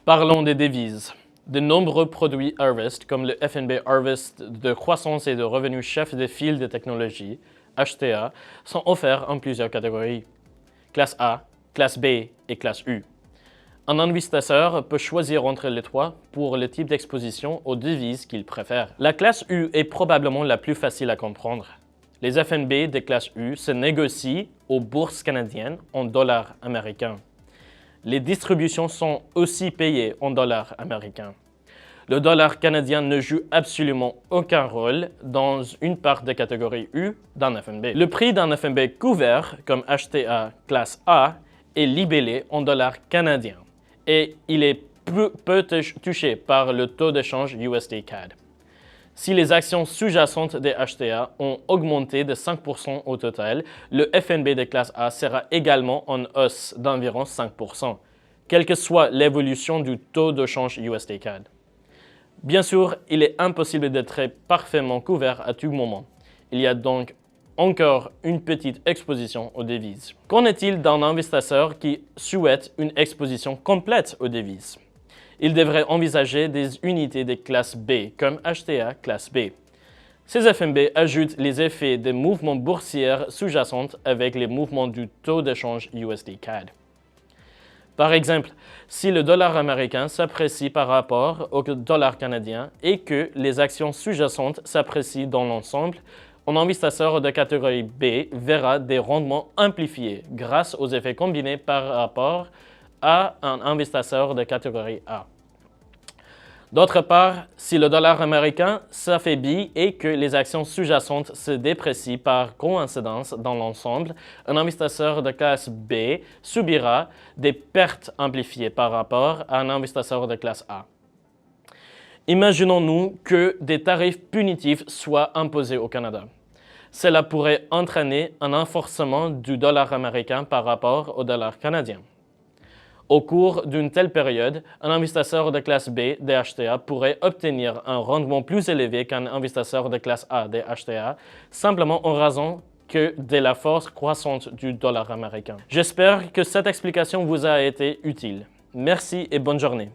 Parlons des devises. De nombreux produits Harvest, comme le FNB Harvest de croissance et de revenus chef de file de technologie, HTA, sont offerts en plusieurs catégories. Classe A, classe B et classe U. Un investisseur peut choisir entre les trois pour le type d'exposition aux devises qu'il préfère. La classe U est probablement la plus facile à comprendre. Les FNB de classe U se négocient aux bourses canadiennes en dollars américains. Les distributions sont aussi payées en dollars américains. Le dollar canadien ne joue absolument aucun rôle dans une part de catégorie U d'un FNB. Le prix d'un FNB couvert, comme HTA classe A, est libellé en dollars canadiens et il est peu touché par le taux de change USD-CAD. Si les actions sous-jacentes des HTA ont augmenté de 5% au total, le FNB de classe A sera également en hausse d'environ 5%, quelle que soit l'évolution du taux de change USD-CAD. Bien sûr, il est impossible d'être parfaitement couvert à tout moment. Il y a donc encore une petite exposition aux devises. Qu'en est-il d'un investisseur qui souhaite une exposition complète aux devises? Il devrait envisager des unités de classe B, comme HTA classe B. Ces FNB ajoutent les effets des mouvements boursiers sous-jacents avec les mouvements du taux de change USD-CAD. Par exemple, si le dollar américain s'apprécie par rapport au dollar canadien et que les actions sous-jacentes s'apprécient dans l'ensemble, un investisseur de catégorie B verra des rendements amplifiés grâce aux effets combinés par rapport à un investisseur de catégorie A. D'autre part, si le dollar américain s'affaiblit et que les actions sous-jacentes se déprécient par coïncidence dans l'ensemble, un investisseur de classe B subira des pertes amplifiées par rapport à un investisseur de classe A. Imaginons-nous que des tarifs punitifs soient imposés au Canada. Cela pourrait entraîner un renforcement du dollar américain par rapport au dollar canadien. Au cours d'une telle période, un investisseur de classe B des HTA pourrait obtenir un rendement plus élevé qu'un investisseur de classe A des HTA, simplement en raison de la force croissante du dollar américain. J'espère que cette explication vous a été utile. Merci et bonne journée.